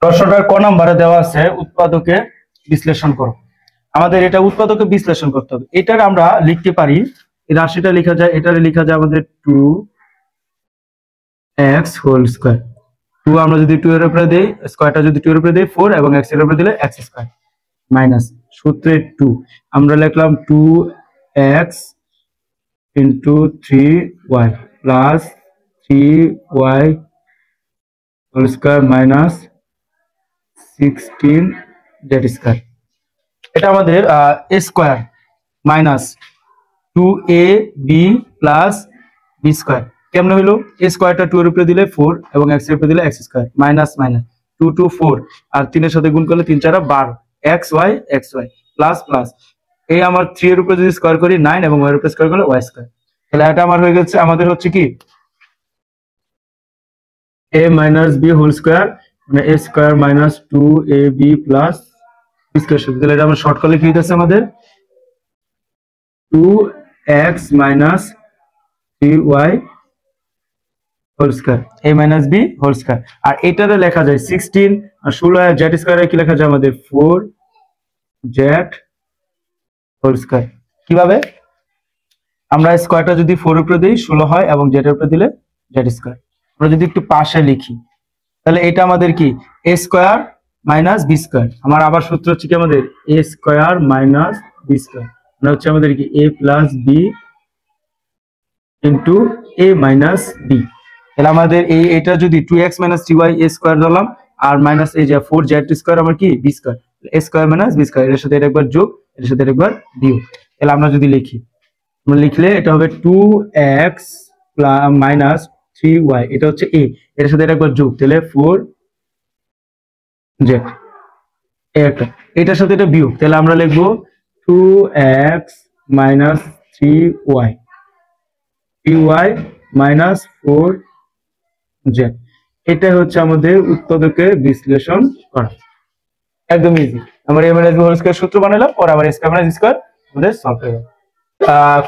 প্রশ্নটার ক নম্বরে দেওয়া আছে উৎপাদকে বিশ্লেষণ করো। আমাদের এটা উৎপাদকে বিশ্লেষণ করতে হবে। এটার আমরা লিখতে পারি, এই রাশিটা লেখা যায়, এটারে লেখা যায় আমাদের 2x হোল স্কয়ার। 2 আমরা যদি 2 এর উপরে দেই, স্কয়ারটা যদি 2 এর উপরে দেই 4, এবং x এর উপরে দিলে x স্কয়ার মাইনাস সূত্রে 2 আমরা লিখলাম 2x into 3y plus 3y whole square minus 16 Z square. এটা আমাদের a square minus 2ab plus b square. কেমনে হলো? a স্কয়ারটা 2 এর উপরে দিলে 4 এবং x এর উপরে দিলে x স্কয়ার মাইনাস মাইনাস 2 2 4 আর 3 এর সাথে গুণ করলে 3 4 12 xy প্লাস প্লাস এই আমার 3 এর উপরে যদি স্কয়ার করি 9 এবং y এর উপরে স্কয়ার করলে y স্কয়ার। তাহলে এটা আমার হয়ে গেছে, আমাদের হচ্ছে কি a minus b whole square মানে a square minus 2ab plus b square. তাহলে এটা আমরা শর্ট করলে কি হইতাছে আমাদের 2x minus 3y whole square a minus b whole square. আর এটারে লেখা যায় 16 আর 16 জেড স্কয়ারে কি লেখা যায় আমাদের 4z হোল স্কয়ার। কিভাবে? আমরা স্কয়ারটা যদি 4 এর উপরে দেই 16 হয় এবং z এর উপরে দিলে z স্কয়ার। আমরা যদি একটু পাশে লিখি তাহলে এটা আমাদের কি a square minus b square. আমার আবার সূত্র হচ্ছে কি আমাদের a square minus b square মানে হচ্ছে আমাদের কি a plus b into a minus b। তাহলে আমাদের এটা যদি 2x minus 3y a square ধরলাম আর মাইনাস এই যে 4z স্কয়ার আমার কি b square, a square minus b square, এর সাথে এটা একবার যোগ, এর সাথে একবার বিয়োগ। তাহলে আমরা যদি লিখি, আমরা লিখলে এটা হবে 2x মাইনাস 3y, এটা হচ্ছে a, এর সাথে এটা একবার যোগ, তাহলে 4z একটা, এটার সাথে এটা বিয়োগ, তাহলে আমরা লিখবো 2x minus 3y minus 4z। এটা হচ্ছে আমাদের উৎপাদকে বিশ্লেষণ করা। একদম ইজি। আমরা a minus b whole square সূত্র বানালাম, পরে আবার a square minus b square আমাদের সলভ হয়ে গেল।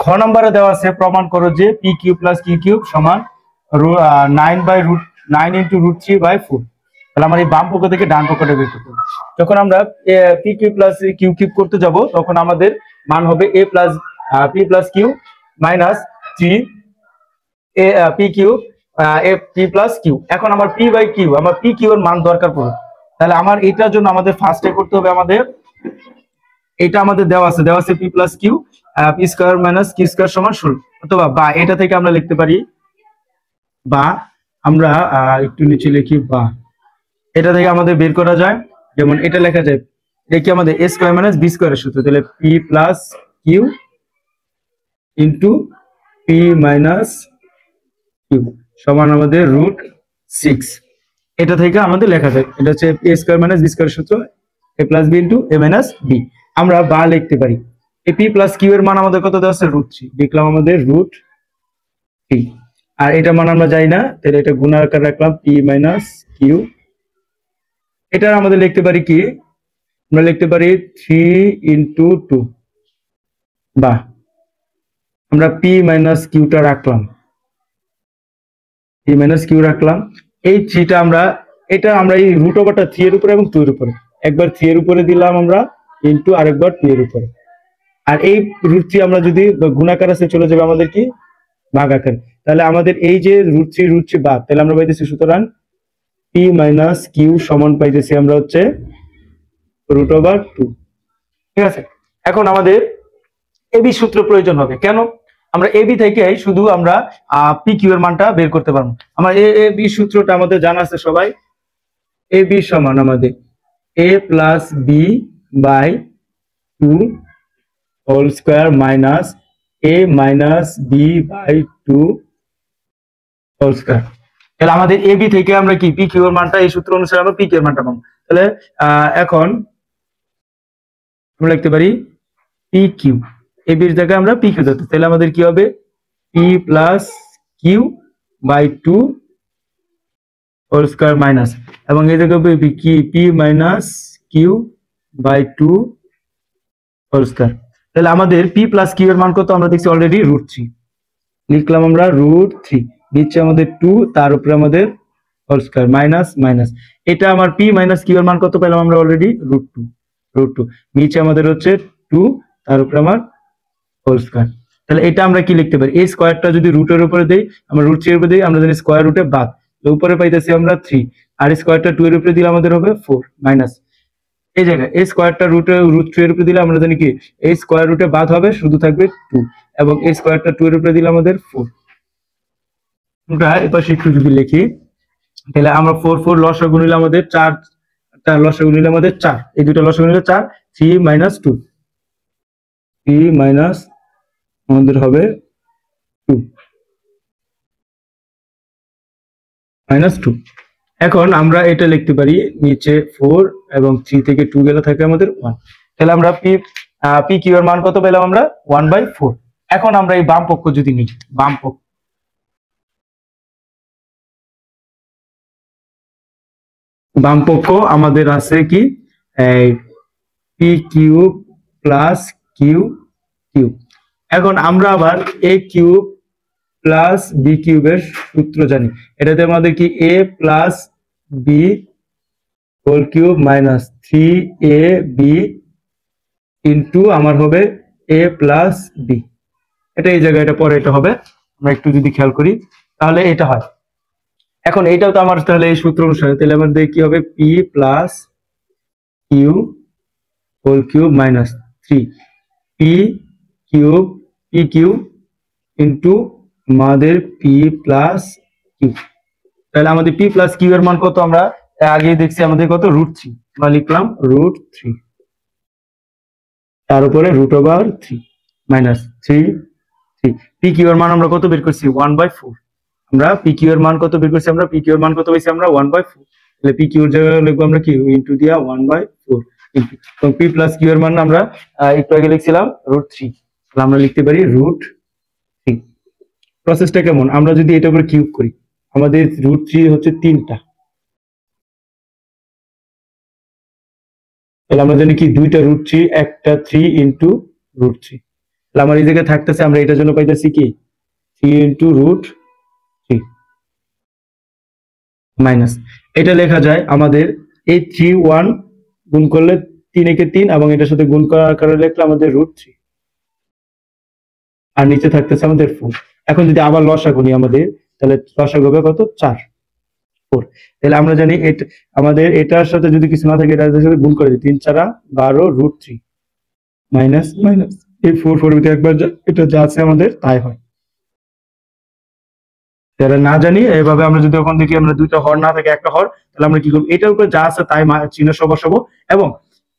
খ নম্বরে দেওয়া আছে প্রমাণ করো যে p cube plus q cube সমান 9 ইনটু √3/4। তাহলে আমরা এই বাম পক্ষ থেকে ডান পক্ষটা বের করতে হবে। যখন আমরা p cube plus q cube করতে যাব তখন আমাদের মান হবে a plus p plus q minus 3 p cube p plus q। এখন আমার p বাই q, আমার p q এর মান দরকার পড়ে, তাহলে আমার এটার জন্য আমাদের ফার্স্টে করতে হবে, আমাদের এটা আমাদের দেওয়া আছে p plus q p square minus q square সমান 16, অথবা বা এটা থেকে আমরা লিখতে পারি, বা আমরা একটু নিচে লিখি, বা এটা থেকে আমাদের বের করা যায়, যেমন এটা লেখা যায় দেখি আমাদের a স্কয়ার মাইনাস b স্কয়ারের সূত্র, তাহলে p plus q into p minus q সমান আমাদের √6। এটা থেকে আমাদের লেখা যায়, এটা হচ্ছে a স্কয়ার মাইনাস b স্কয়ারের সূত্র, a plus b into a minus b। আমরা বা লিখতে পারি এই p প্লাস q এর মান আমাদের কত দেওয়া আছে √3, দেখলাম আমাদের √3, আর এটা মান আমরা জানি না, তাহলে এটা গুণ আকারে রাখলাম p মাইনাস q। এটা আমাদের লিখতে পারি কি, আমরা লিখতে পারি 3 ইনটু 2, বা আমরা p মাইনাস q টা রাখলাম, p মাইনাস q রাখলাম, এই 3 টা আমরা এটা আমরা এই রুট ওভারটা 3 এর উপরে এবং 2 এর উপরে, একবার 3 এর উপরে দিলাম আমরা ইনটু আরেকবার 2 এর উপরে, আর এই √3 আমরা যদি গুণাকার আছে চলে যাবে আমাদের কি ভাগাকার, তাহলে আমাদের এই যে √3 বাদ, তাহলে আমরা পাইতেছি, সুতরাং p মাইনাস q সমান পাইতেছি আমরা হচ্ছে √2। ঠিক আছে, এখন আমাদের এবি সূত্র প্রয়োজন হবে। কেন? আমরা এবি থেকে শুধু আমরা p q এর মানটা বের করতে পারবো। আমরা এবি সূত্রটা আমাদের জানা আছে সবাই, এবি সমান আমাদের a plus b by 2 whole square minus a minus b by 2 whole square. তাহলে আমাদের এবি থেকে আমরা কি p q এর মানটা এই সূত্র অনুসারে আমরা p q এর মানটা পাবো। তাহলে এখন আমরা লিখতে পারি p q, এবির জায়গায় আমরা p q ধরতে, তাহলে আমাদের কি হবে p plus q by 2 whole square minus, এবং এই জায়গায় হবে কি p minus q by 2 whole square. তাহলে আমাদের p প্লাস q এর মান কত আমরা দেখছি অলরেডি √3, লিখলাম আমরা √3, নিচে আমাদের 2, তার উপরে আমাদের হোল স্কয়ার মাইনাস মাইনাস, এটা আমার পি মাইনাস কিউ এর মান কত পেলাম আমরা অলরেডি √2, নিচে আমাদের হচ্ছে 2, তার উপরে আমার হোল স্কয়ার। তাহলে এটা আমরা কি লিখতে পারি, এই স্কয়ারটা যদি রুটের উপরে দেই, আমরা √3 এর উপরে দেই, আমরা জানি স্কয়ার রুটে বাদ, তো উপরে পাইতেছি আমরা 3, আর স্কয়ারটা 2 এর উপরে দিলে আমাদের হবে 4 মাইনাস, এই জায়গায় এই স্কয়ারটা √3 এর উপরে দিলে আমরা জানি কি এই স্কয়ার রুটে বাদ হবে, শুধু থাকবে 2, এবং এই স্কয়ারটা 2 এর উপরে দিলে আমাদের 4। আমরা এবার একটু যদি লিখি, তাহলে আমরা 4 4 লসাগু নিলে আমাদের 4, লসাগু নিলে আমাদের 4, এই দুটো লসাগু নিলে 4, 3 - 2, 3 মাইনাস আমাদের হবে 2 -2। এখন আমরা এটা লিখতে পারি নিচে 4 এবং 3 থেকে 2 গেলে থাকে আমাদের 1, তাহলে আমরা পি কিউ এর মান কত পেলাম আমরা 1/4। এখন আমরা এই বাম পক্ষ যদি নিই, বাম পক্ষ আমাদের আছে কি P cube plus Q cube. এখন আমরা আবার এ কিউব প্লাস বি কিউবের সূত্র জানি, এটাতে আমাদের কি A plus B whole cube minus 3ab into আমার হবে এ প্লাস বি, এটা এই জায়গায়, এটা পরে এটা হবে, আমরা একটু যদি খেয়াল করি তাহলে এটা হয়। এখন এইটাও তো আমার তাহলে এই সূত্র অনুসারে, তাহলে আমাদের কি হবে P plus Q whole cube minus 3 P Q into আমাদের পি প্লাস কিউ। তাহলে আমাদের পি প্লাস কিউ এর মান কত আমরা আগে দেখছি, আমাদের কত √3, আমরা লিখলাম √3, তার উপরে √3 মাইনাস 3 পি কিউ এর মান আমরা কত বের করছি 1/4, আমরা পি কিউ এর মান কত বের করছি, আমরা পি কিউ এর মান কত পাইছি আমরা 1/4, তাহলে পি কিউ এর জায়গায় লিখবো আমরা কি ইনটু দিয়া 1/4 ইনটু, এবং পি প্লাস কিউ এর মান আমরা একটু আগে লিখছিলাম √3, তাহলে আমরা লিখতে পারি √3। প্রসেসটা কেমন, আমরা যদি এটা উপরে কিউব করি, আমাদের √3 হচ্ছে 3টা, তাহলে আমরা জানি কি দুইটা √3, একটা 3 ইনটু √3, তাহলে আমার এই জায়গায় থাকতেছে, আমরা এটার জন্য পাইতেছি কি 3 ইনটু √3 মাইনাস, এটা লেখা যায় আমাদের এই 3 1 গুণ করলে 3 একে 3, এবং এটার সাথে গুণ করার আকারে লিখলে আমাদের √3, আর নিচে থাকতেছে আমাদের 4। এখন যদি আবার লসাগু নিই আমাদের, তাহলে লসাগু হবে কত 4 4, তাহলে আমরা জানি আমাদের এটার সাথে যদি কিছু না থাকে এটার সাথে গুণ করে দিই, 3 4 12 √3 মাইনাস মাইনাস এই 4 4 ভিতরে একবার এটা যা আছে আমাদের তাই হয়। যারা না জানি এইভাবে আমরা যদি ওখান থেকে আমরা দুইটা হর না থাকে একটা হর, তাহলে আমরা কি করবো এটার উপরে যা আছে তাই চিহ্ন সহ বসাবো, এবং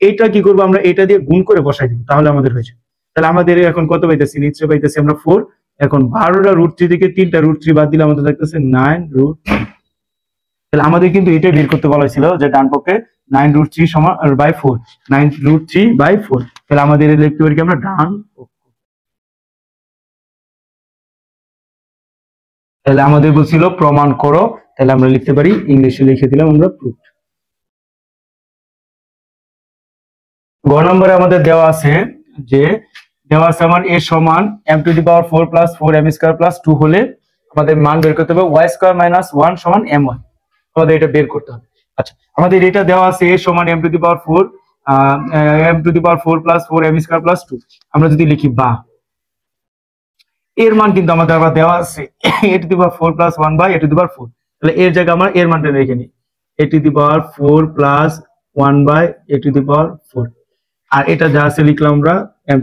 এটা কি করবো আমরা এটা দিয়ে গুণ করে বসাই দিব, তাহলে আমাদের হয়েছে। তাহলে আমাদের এখন কত পাইতেছি, নিচে পাইতেছি আমরা 4, এখন 12টা √3 থেকে 3টা √3 বাদ দিলে আমাদের থাকতেছে 9 √3। তাহলে আমাদের কিন্তু এটা বের করতে বলা হয়েছিল যে ডান পক্ষে 9 √3 সমান বাই 4, 9 √3/4, তাহলে আমাদের লিখতে পারি কি আমরা ডান পক্ষ। তাহলে আমাদের বলছিল প্রমাণ করো, তাহলে আমরা লিখতে পারি ইংলিশে লিখে দিলাম আমরা প্রুফ। গ নম্বরে আমাদের দেওয়া আছে যে আমার a সমান m⁴ প্লাস 4m² প্লাস 2 হলে আমাদের মান বের করতে হবে y² - 1 সমান m1, আমাদের এটা বের করতে হবে। আচ্ছা, আমাদের এটা দেওয়া আছে a সমান m⁴ প্লাস 4m² প্লাস 2, আমরা যদি লিখি বা এর মান কিন্তু আমাদের আবার দেওয়া আছে a⁴ প্লাস 1/a⁴, তাহলে এর জায়গায় আমরা এর মানটা রেখে নিই a⁴ প্লাস 1/a⁴, আর এটা যা আছে লিখলাম আমরা m⁴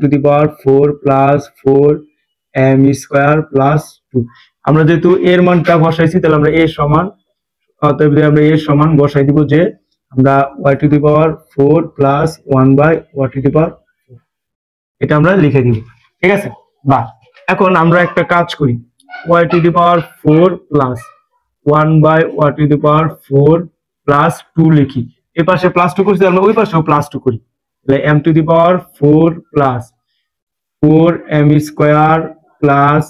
প্লাস 4m² প্লাস 2। আমরা যেহেতু এর মানটা বসাইছি, তাহলে আমরা a সমান, অতএব আমরা a সমান বসাই দিব যে আমরা y⁴ প্লাস 1/y⁴, এটা আমরা লিখে দিব, ঠিক আছে। বা এখন আমরা একটা কাজ করি, y⁴ প্লাস 1/y⁴ প্লাস 2 লিখি, এই পাশে প্লাস 2 করছি, আমরা ওই পাশেও প্লাস 2 করি, তাহলে m⁴ plus 4m² plus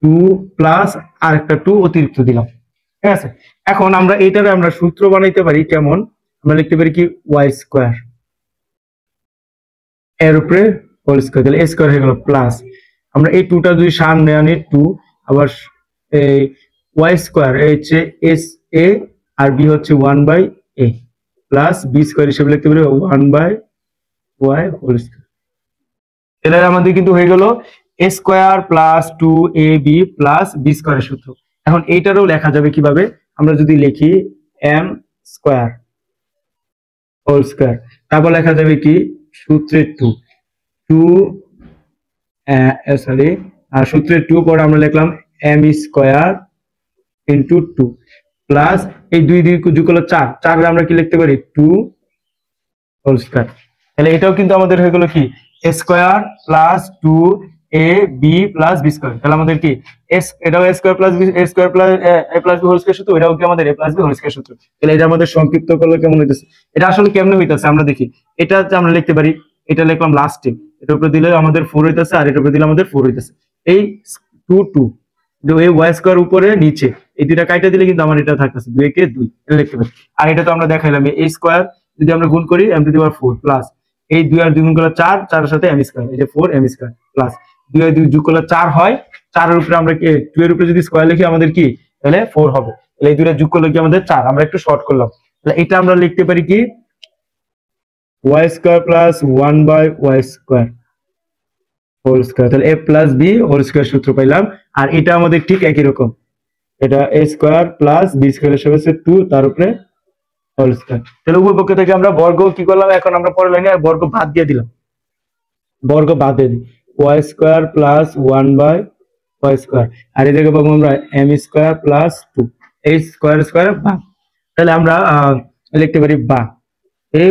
2 plus আর একটা 2 অতিরিক্ত দিলাম, ঠিক আছে। এখন আমরা এইটারে আমরা সূত্র বানাইতে পারি কেমন, আমরা লিখতে পারি কি y² এর উপরে হোল স্কয়ার, তাহলে a² হয়ে গেল প্লাস, আমরা এই 2টা যদি সামনে আনি 2, আবার এই y² এই হচ্ছে এ আর বি হচ্ছে 1/a প্লাস বি স্কোয়ার হিসেবে লিখতে পারি 1/y হোল স্কোয়ার। তাহলে আমাদের কিন্তু হয়ে গেল a square plus 2ab plus B স্কোয়ারের সূত্র। এখন এইটারও লেখা যাবে কিভাবে, আমরা যদি লিখি m স্কোয়ার হোল স্কোয়ার, তারপর লেখা যাবে কি সূত্রের 2 সরি সূত্রের 2 পরে আমরা লিখলাম m স্কোয়ার ইন্টু 2 প্লাস এই 2 যোগ করলে 4, 4 আমরা কি লিখতে পারি 2 হোল স্কোয়ার। তাহলে এটাও কিন্তু আমাদের হয়ে গেল কি a square plus 2ab plus B square. তাহলে আমাদের কি এটাও a square plus B a square plus a plus B whole square সূত্র, এটাও কি আমাদের a plus B whole square সূত্র। তাহলে এটা আমাদের সংক্ষিপ্ত করলে কেমন হইতেছে, এটা আসলে কেমনে হইতেছে আমরা দেখি। এটা আমরা লিখতে পারি, এটা লিখলাম লাস্টে, এটার উপরে দিলে আমাদের 4 হইতেছে আর এটার উপরে দিলে আমাদের 4 হইতেছে। এই 2 2 যে এই y স্কয়ার উপরে নিচে এই দুইটা কাইটা দিলে কিন্তু আমার এটা থাকতেছে 2 কে 2 এটা লিখতে পারি। আর এটা তো আমরা দেখাইলাম a স্কয়ার যদি আমরা গুণ করি m to the power 4 plus এই 2 আর 2 গুণ করলে 4, 4 এর সাথে m স্কয়ার এই যে 4 m স্কয়ার প্লাস 2 আর 2 যোগ করলে 4 হয়, 4 এর উপরে আমরা কি 2 এর উপরে যদি স্কয়ার লিখি আমাদের কি তাহলে 4 হবে। তাহলে এই দুইটা যোগ করলে কি আমাদের 4, আমরা একটু শর্ট করলাম। তাহলে এটা আমরা লিখতে পারি কি y square plus 1/y square whole square. তাহলে a plus b whole square সূত্র পাইলাম। আর এটা আমাদের ঠিক একই রকম, এটা a স্কয়ার প্লাস b স্কয়ারের সমান হচ্ছে 2 তার উপরে হোল স্কয়ার। তাহলে উভয় পক্ষ থেকে আমরা বর্গ কি করলাম, এখন আমরা পরের লাইনে আর বর্গ বাদ দিয়ে দিলাম, বর্গ বাদ দিয়ে দিই y square plus 1/y square. আর এই জায়গায় পাবো আমরা m স্কয়ার প্লাস 2 এই স্কয়ার স্কয়ার বাদ। তাহলে আমরা লিখতে পারি বা এই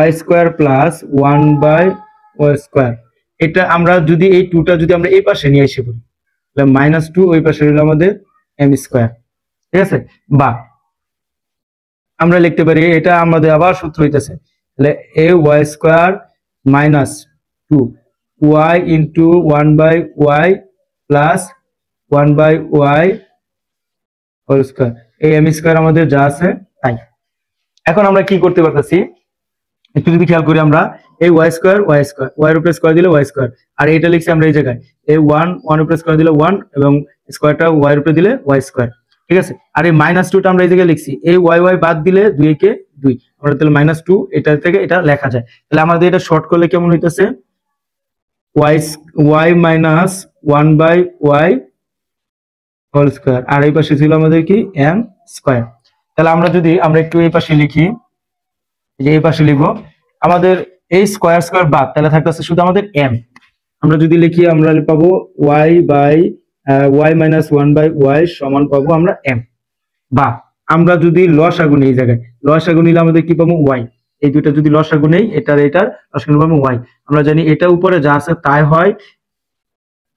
y square plus 1/y square. এটা আমরা যদি এই 2টা যদি আমরা এই পাশে নিয়ে এসে বলি তাহলে -2 ওই পাশে হলো আমাদের m স্কয়ার, ঠিক আছে। বা আমরা লিখতে পারি এটা আমাদের আবার সূত্র হইতেছে, তাহলে ay square minus 2y into 1/y plus 1/y whole square. এই m স্কয়ার আমাদের যা আছে তাই। এখন আমরা কি করতে পারতেছি একটু যদি খেয়াল করি, আমরা এই y square y square y এর উপরে স্কয়ার দিলে y স্কয়ার, আর এটা লিখছি আমরা এই জায়গায় এই 1 এর উপরে স্কয়ার দিলে 1 এবং স্কয়ারটা y এর উপরে দিলে y স্কয়ার, ঠিক আছে। আর এই -2টা আমরা এই জায়গায় লিখছি, এই y বাদ দিলে 2 কে 2 আমরা তাহলে -2 এটা থেকে এটা লেখা যায়। তাহলে আমাদের এটা শর্ট করলে কেমন হইতাছে y minus 1/y whole square, আর এই পাশে ছিল আমাদের কি m স্কয়ার। তাহলে আমরা যদি আমরা একটু এই পাশে লিখি, যে এই পাশে লিখবো আমাদের এই স্কয়ার স্কয়ার বাদ, তাহলে থাকতেছে শুধু আমাদের m। আমরা যদি লিখি আমরা পাবো y মাইনাস 1/y সমান পাবো আমরা m। বা আমরা যদি লসাগু নেই, এই জায়গায় লসাগু নিলে আমাদের কি পাবো y, এই দুইটা যদি লসাগু নেই এটার লসাগু পাবো y। আমরা জানি এটা উপরে যা আছে তাই হয়,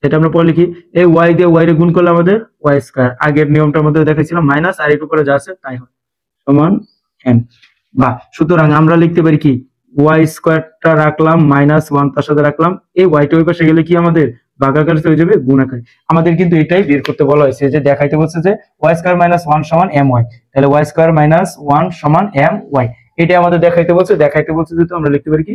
এটা আমরা পরে লিখি এই y দিয়ে y রে গুণ করলে আমাদের y স্কয়ার, আগের নিয়মটা আমাদের দেখাইছিলাম মাইনাস আর এর উপরে যা আছে তাই হয় সমান m। বা সুতরাং আমরা লিখতে পারি কি y স্কয়ারটা রাখলাম -1 তার সাথে রাখলাম, এই y টা ওই পাশে গেলে কি আমাদের ভাগাকারে হয়ে যাবে গুণাকারে। আমাদের কিন্তু এটাই বের করতে বলা হয়েছে, যে দেখাইতে বলছে যে y স্কয়ার -1 সমান my, তাহলে y স্কয়ার -1 সমান my, এটা আমাদের দেখাইতে বলছে যেহেতু আমরা লিখতে পারি কি